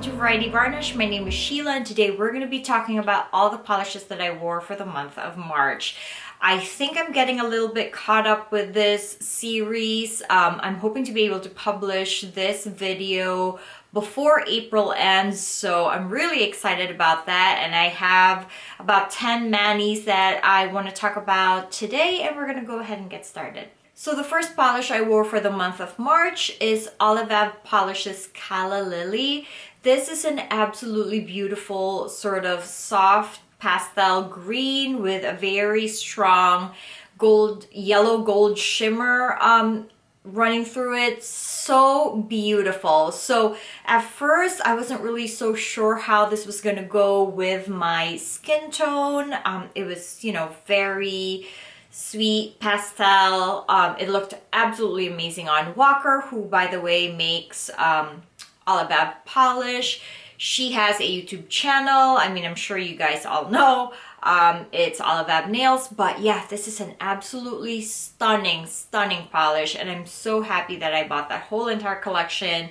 to Variety Varnish. My name is Sheila and today we're going to be talking about all the polishes that I wore for the month of March. I think I'm getting a little bit caught up with this series. I'm hoping to be able to publish this video before April ends, so I'm really excited about that, and I have about 10 manis that I want to talk about today, and we're going to go ahead and get started. So the first polish I wore for the month of March is Olive Polish's Calla Lily. This is an absolutely beautiful sort of soft pastel green with a very strong yellow gold shimmer running through it. So beautiful. So at first I wasn't really so sure how this was going to go with my skin tone. It was, you know, very sweet pastel. It looked absolutely amazing on Walker, who by the way makes Olive polish. She has a YouTube channel. I mean, I'm sure you guys all know. It's Olive Nails, but yeah, this is an absolutely stunning polish, and I'm so happy that I bought that whole entire collection.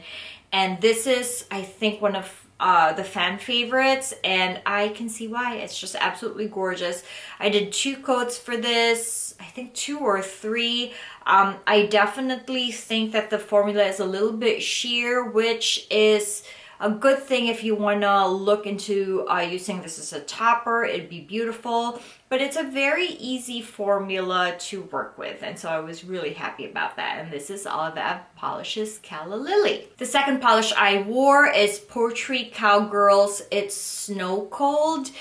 And this is, I think, one of the fan favorites, and I can see why. It's just absolutely gorgeous. I did 2 coats for this, I think 2 or 3. I definitely think that the formula is a little bit sheer, which is a good thing if you want to look into using this as a topper. It'd be beautiful, but it's a very easy formula to work with, and so I was really happy about that. And this is Olive Polish's Calla Lily. The second polish I wore is Poetry Cowgirls. It's Snow Cold,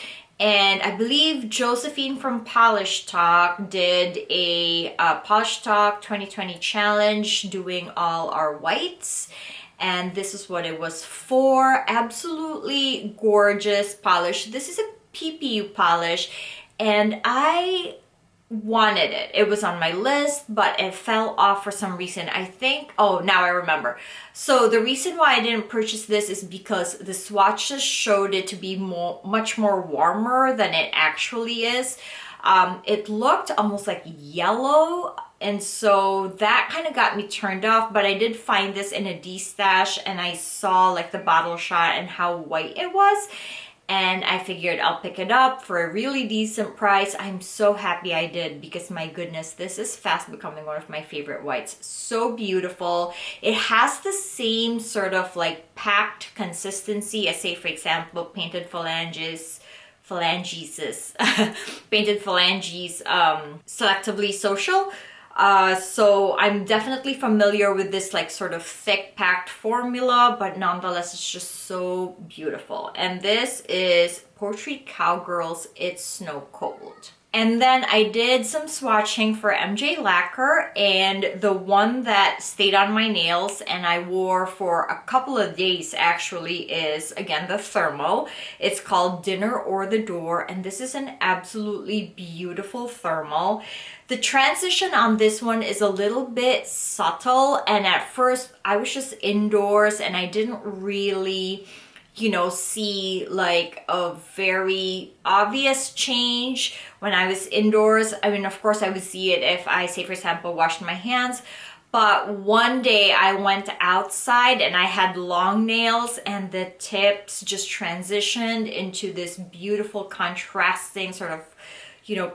and I believe Josephine from Polish Talk did a Polish Talk 2020 challenge doing all our whites, and this is what it was for. Absolutely gorgeous polish. This is a PPU polish, and I wanted it. It was on my list, but it fell off for some reason. I think, oh, now I remember. So the reason why I didn't purchase this is because the swatches showed it to be much more warmer than it actually is. It looked almost like yellow, and so that kind of got me turned off. But I did find this in a D-stash, and I saw like the bottle shot and how white it was, and I figured I'll pick it up for a really decent price. I'm so happy I did, because my goodness, this is fast becoming one of my favorite whites. So beautiful. It has the same sort of like packed consistency as, say, for example, Painted Phalanges Painted Phalanges Selectively Social. So I'm definitely familiar with this like sort of thick packed formula, but nonetheless it's just so beautiful. And this is Poetry Cowgirls, It's Snow Cold. And then I did some swatching for MJ Lacquer, and the one that stayed on my nails and I wore for a couple of days actually is, again, the thermal. It's called Dinner or the Door, and this is an absolutely beautiful thermal. The transition on this one is a little bit subtle, and at first I was just indoors and I didn't really, you know, see like a very obvious change when I was indoors. I mean, of course I would see it if I, say for example, washed my hands, but one day I went outside and I had long nails and the tips just transitioned into this beautiful contrasting sort of, you know,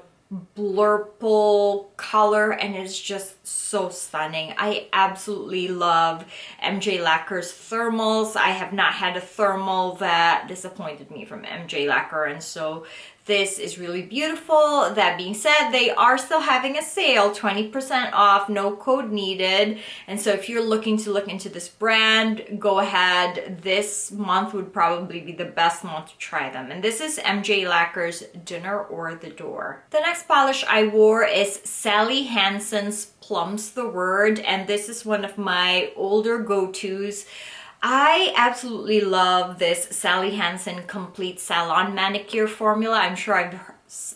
blurple color, and it's just so stunning. I absolutely love MJ Lacquer's thermals. I have not had a thermal that disappointed me from MJ Lacquer, and so this is really beautiful. That being said, they are still having a sale, 20% off, no code needed. And so if you're looking to look into this brand, go ahead. This month would probably be the best month to try them. And this is MJ Lacquer's Dinner or the Door. The next polish I wore is Sally Hansen's Plum's the Word, and this is one of my older go-tos. I absolutely love this Sally Hansen Complete Salon Manicure formula. I'm sure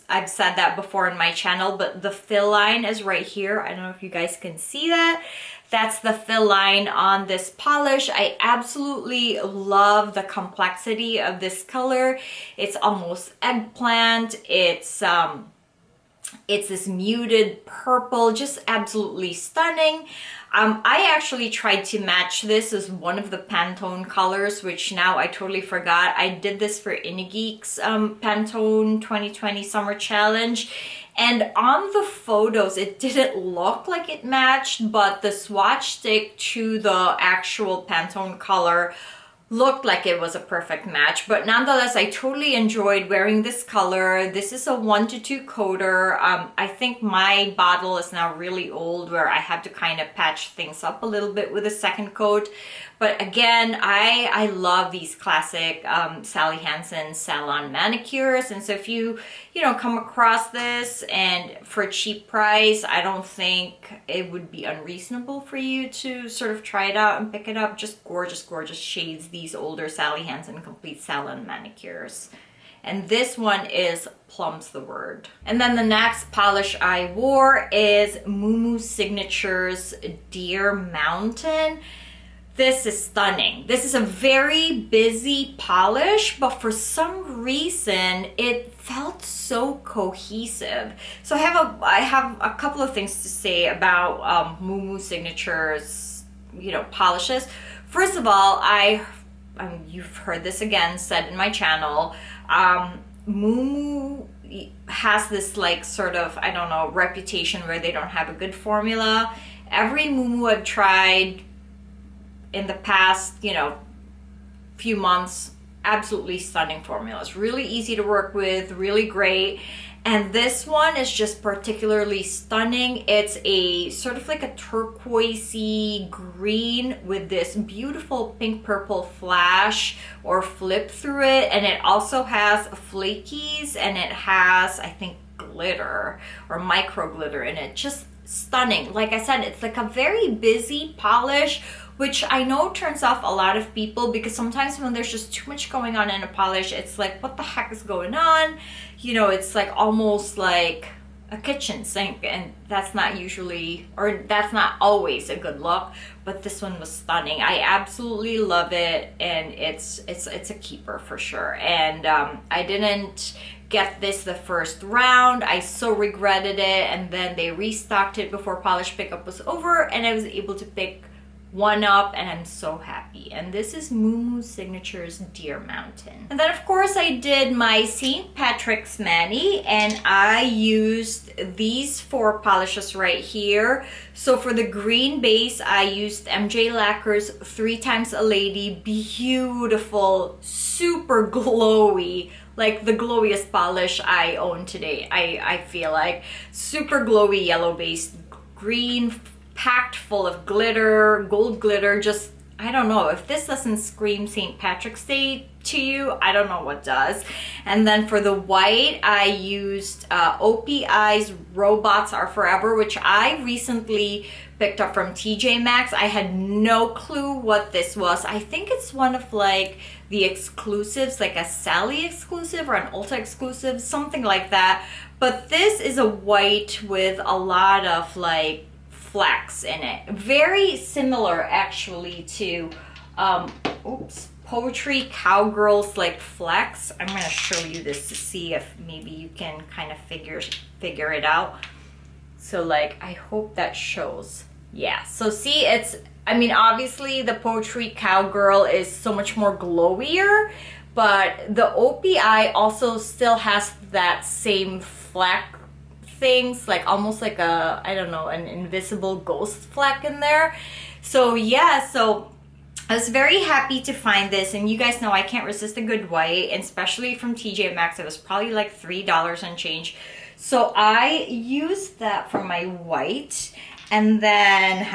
I've said that before in my channel, but the fill line is right here. I don't know if you guys can see that. That's the fill line on this polish. I absolutely love the complexity of this color. It's almost eggplant. It's It's this muted purple, just absolutely stunning. I actually tried to match this as one of the Pantone colors, which now I totally forgot. I did this for Ingeek's Pantone 2020 Summer Challenge. And on the photos, it didn't look like it matched, but the swatch stick to the actual Pantone color looked like it was a perfect match. But nonetheless, I totally enjoyed wearing this color. This is a 1-to-2 coater. I think my bottle is now really old where I have to kind of patch things up a little bit with a second coat. But again, I love these classic Sally Hansen Salon manicures. And so if you come across this and for a cheap price, I don't think it would be unreasonable for you to sort of try it out and pick it up. Just gorgeous, gorgeous shades, these older Sally Hansen Complete Salon manicures. And this one is Plum's the word. And then the next polish I wore is Moo Signature's Deer Mountain. This is stunning. This is a very busy polish, but for some reason it felt so cohesive. So I have a couple of things to say about Moo Signature's polishes. First of all, you've heard this again said in my channel. Moo has this like sort of, I don't know, reputation where they don't have a good formula. Every Moo I've tried in the past, few months, absolutely stunning formulas. Really easy to work with, really great. And this one is just particularly stunning. It's a sort of like a turquoisey green with this beautiful pink purple flash or flip through it. And it also has flakies and it has, I think, glitter or micro glitter in it. Just stunning. Like I said, it's like a very busy polish, which I know turns off a lot of people because sometimes when there's just too much going on in a polish, it's like, what the heck is going on? It's like almost like a kitchen sink, and that's not usually, or that's not always a good look, but this one was stunning. I absolutely love it, and it's a keeper for sure. And I didn't get this the first round. I so regretted it, and then they restocked it before polish pickup was over, and I was able to pick one up, and I'm so happy. And this is Moo Signature's Deer Mountain. And then of course I did my St. Patrick's Mani, and I used these 4 polishes right here. So for the green base, I used MJ Lacquer's 3 Times a Lady. Beautiful, super glowy, like the glowiest polish I own today. I feel like super glowy yellow based green, packed full of glitter, gold glitter. Just, I don't know, if this doesn't scream St. Patrick's Day to you, I don't know what does. And then for the white, I used OPI's Robots Are Forever, which I recently picked up from TJ Maxx. I had no clue what this was. I think it's one of like the exclusives, like a Sally exclusive or an Ulta exclusive, something like that. But this is a white with a lot of like flecks in it. Very similar actually to Poetry Cowgirls like flecks. I'm going to show you this to see if maybe you can kind of figure it out. So like, I hope that shows. Yeah, so see, it's, I mean, obviously the Poetry Cowgirl is so much more glowier, but the OPI also still has that same fleck things, like almost like a, I don't know, an invisible ghost fleck in there. So yeah, so I was very happy to find this, and you guys know I can't resist a good white, and especially from TJ Maxx. It was probably like $3 and change. So I used that for my white. And then,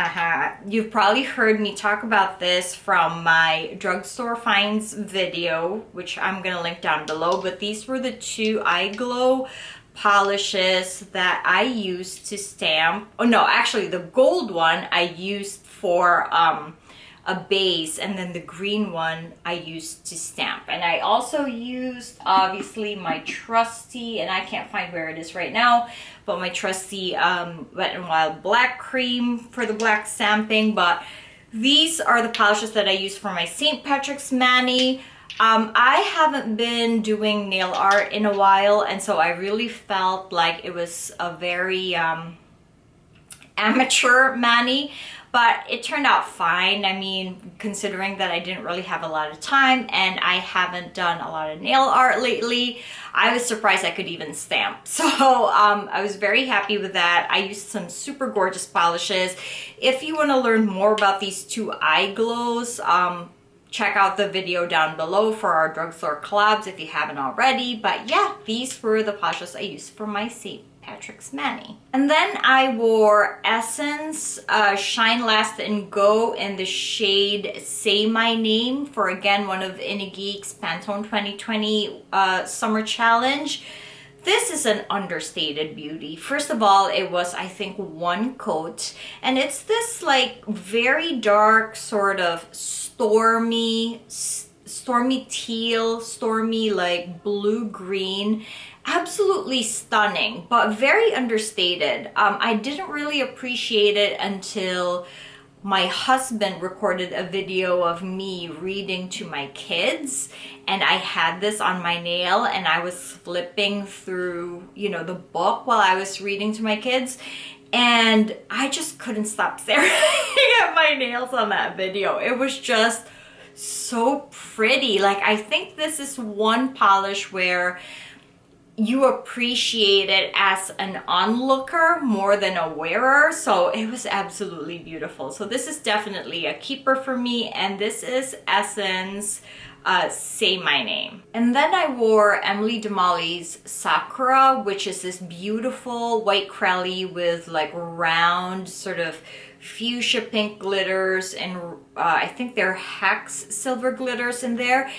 you've probably heard me talk about this from my drugstore finds video, which I'm gonna link down below, but these were the 2 iGlow polishes that I used to stamp. Oh no, actually the gold one I used for a base, and then the green one I used to stamp. And I also used obviously my trusty, and I can't find where it is right now, but my trusty Wet n Wild black cream for the black stamping. But these are the polishes that I use for my St. Patrick's Mani. I haven't been doing nail art in a while, and so I really felt like it was a very amateur mani, but it turned out fine. I mean, considering that I didn't really have a lot of time and I haven't done a lot of nail art lately, I was surprised I could even stamp. So I was very happy with that. I used some super gorgeous polishes. If you want to learn more about these two iGlows, check out the video down below for our drugstore collabs if you haven't already. But yeah, these were the polishes I used for my St. Patrick's Mani. And then I wore Essence Shine Last and Go in the shade Say My Name for, again, one of Innigeek's Pantone 2020 Summer Challenge. This is an understated beauty. First of all, it was, I think, one coat, and it's this like very dark sort of stormy teal, stormy like blue-green. Absolutely stunning, but very understated. I didn't really appreciate it until my husband recorded a video of me reading to my kids, and I had this on my nail and I was flipping through, you know, the book while I was reading to my kids, and I just couldn't stop staring at my nails on that video. It was just so pretty. Like, I think this is one polish where you appreciate it as an onlooker more than a wearer. So it was absolutely beautiful. So this is definitely a keeper for me, and this is Essence Say My Name. And then I wore Emily Demolly's Sakura, which is this beautiful white crelly with like round sort of fuchsia pink glitters, and I think they're hex silver glitters in there.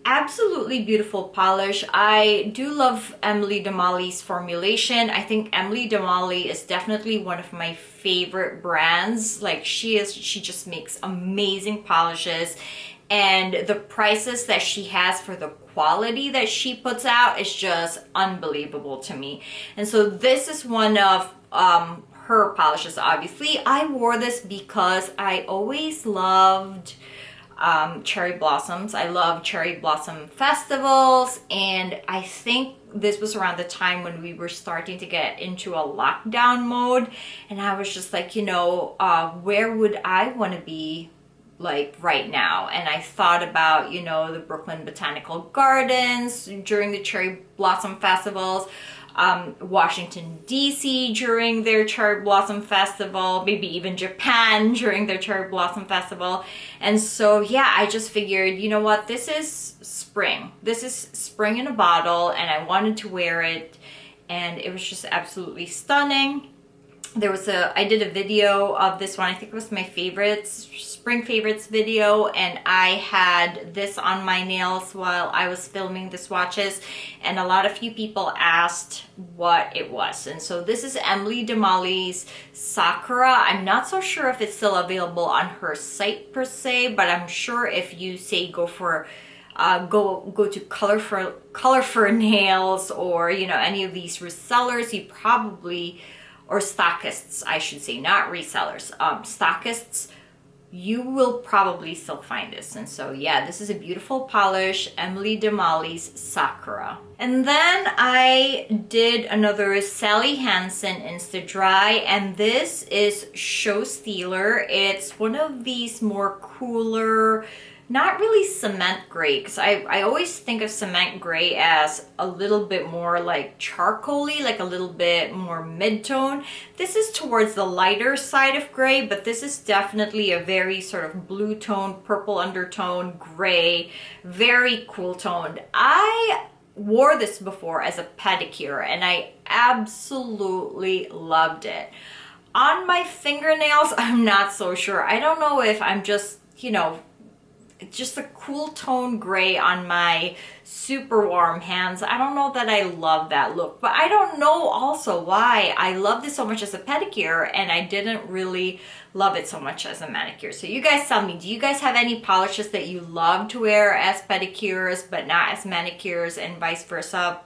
Absolutely beautiful polish. I do love Emily Demolly's formulation. I think Emily Demolly is definitely one of my favorite brands. Like, she just makes amazing polishes, and the prices that she has for the quality that she puts out is just unbelievable to me. And so this is one of her polishes. Obviously, I wore this because I always loved cherry blossoms. I love cherry blossom festivals, and I think this was around the time when we were starting to get into a lockdown mode, and I was just like, you know, where would I want to be like right now? And I thought about, you know, the Brooklyn Botanical Gardens during the cherry blossom festivals, Washington DC during their cherry blossom festival, maybe even Japan during their cherry blossom festival. And so yeah, I just figured, you know what, this is spring. This is spring in a bottle, and I wanted to wear it, and it was just absolutely stunning. I did a video of this one. I think it was my favorites, spring favorites video, and I had this on my nails while I was filming the swatches, and a lot of you people asked what it was. And so this is Emily Demolly's Sakura. I'm not so sure if it's still available on her site per se, but I'm sure if you say go to Color for Nails, or, you know, any of these resellers, you probably, or stockists, I should say, not resellers, stockists, you will probably still find this. And so yeah, this is a beautiful polish, Emily Demolly's Sakura. And then I did another Sally Hansen Insta-Dry, and this is Showstealer. It's one of these more cooler, not really cement gray, because I always think of cement gray as a little bit more like charcoaly, like a little bit more mid-tone. This is towards the lighter side of gray, but this is definitely a very sort of blue tone, purple undertone, gray, very cool toned. I wore this before as a pedicure, and I absolutely loved it. On my fingernails, I'm not so sure. I don't know if I'm just, you know, it's just a cool tone gray on my super warm hands. I don't know that I love that look, but I don't know also why I loved it so much as a pedicure and I didn't really love it so much as a manicure. So you guys tell me, do you guys have any polishes that you love to wear as pedicures but not as manicures, and vice versa?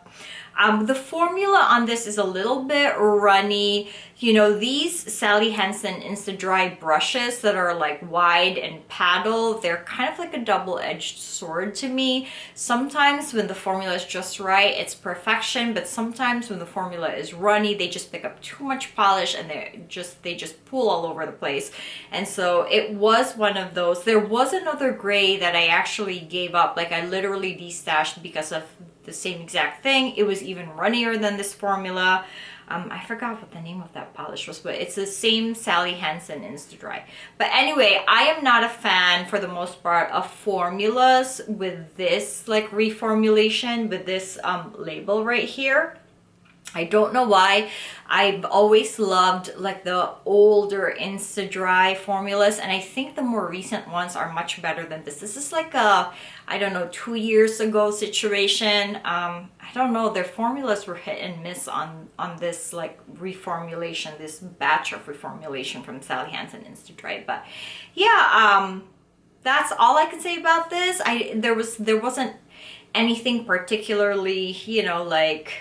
The formula on this is a little bit runny. You know, these Sally Hansen Insta-Dry brushes that are like wide and paddle, they're kind of like a double-edged sword to me. Sometimes when the formula is just right, it's perfection, but sometimes when the formula is runny, they just pick up too much polish and they just pool all over the place. And so it was one of those. There was another gray that I actually gave up. Like I literally destashed because of the same exact thing. It was even runnier than this formula. I forgot what the name of that polish was, but it's the same Sally Hansen Insta-Dry. But anyway, I am not a fan for the most part of formulas with this like reformulation, with this label right here. I don't know why. I've always loved like the older Insta-Dry formulas, and I think the more recent ones are much better than this. This is like a, I don't know, 2 years ago situation. I don't know, their formulas were hit and miss on this like reformulation, this batch of reformulation from Sally Hansen Insta-Dry. But yeah, that's all I can say about this. There wasn't anything particularly, you know, like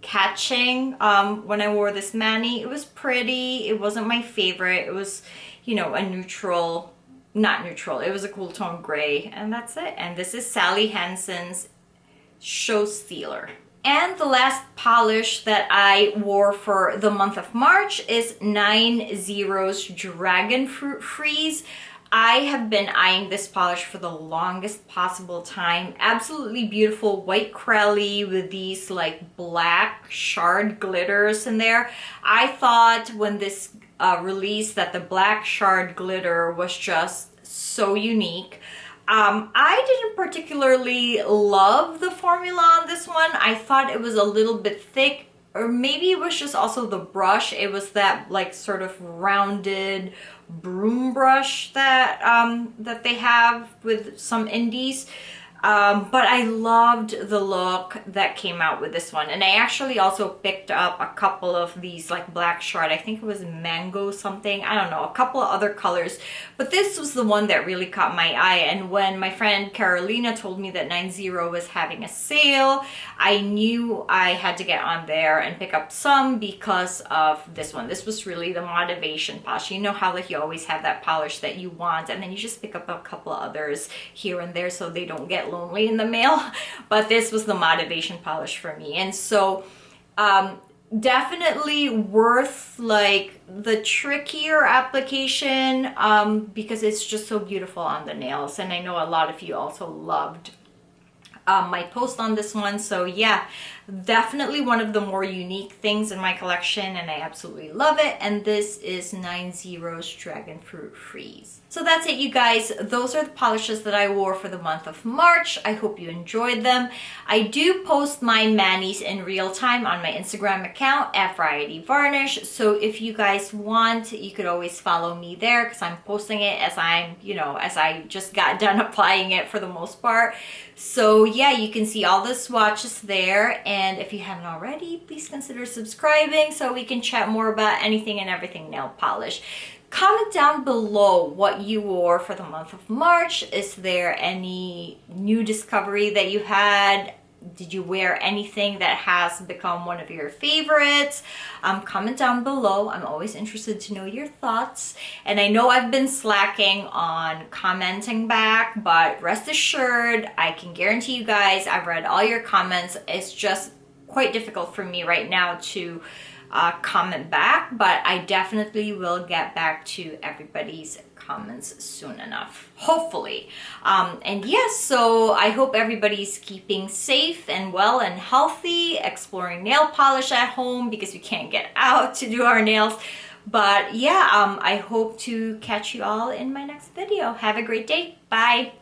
catching when I wore this mani. It was pretty. It wasn't my favorite. It was, you know, a neutral, not neutral. It was a cool tone gray, and that's it. And this is Sally Hansen's Showstealer. And the last polish that I wore for the month of March is 90's Dragon Fruit Freeze. I have been eyeing this polish for the longest possible time. Absolutely beautiful white crelly with these like black shard glitters in there. I thought when this released that the black shard glitter was just so unique. I didn't particularly love the formula on this one. I thought it was a little bit thick, or maybe it was just also the brush. It was that like sort of rounded broom brush that that they have with some indies. But I loved the look that came out with this one. And I actually also picked up a couple of these like black shard. I think it was mango something. I don't know, a couple of other colors. But this was the one that really caught my eye. And when my friend Carolina told me that 90 was having a sale, I knew I had to get on there and pick up some because of this one. This was really the motivation polish. You know how like you always have that polish that you want, and then you just pick up a couple of others here and there so they don't get lonely in the mail. But this was the motivation polish for me. And so definitely worth like the trickier application because it's just so beautiful on the nails. And I know a lot of you also loved my post on this one. So yeah, definitely one of the more unique things in my collection, and I absolutely love it. And this is 90's Dragon Fruit Freeze. So that's it, you guys. Those are the polishes that I wore for the month of March. I hope you enjoyed them. I do post my manis in real time on my Instagram account at Variety Varnish. So if you guys want, you could always follow me there because I'm posting it as I'm, you know, as I just got done applying it for the most part. So yeah, you can see all the swatches there. And if you haven't already, please consider subscribing so we can chat more about anything and everything nail polish. Comment down below what you wore for the month of March. Is there any new discovery that you had? Did you wear anything that has become one of your favorites? Comment down below. I'm always interested to know your thoughts. And I know I've been slacking on commenting back, but rest assured, I can guarantee you guys I've read all your comments. It's just quite difficult for me right now to comment back, but I definitely will get back to everybody's comments soon enough, hopefully. And yes, so I hope everybody's keeping safe and well and healthy, exploring nail polish at home because we can't get out to do our nails. But yeah, I hope to catch you all in my next video. Have a great day. Bye.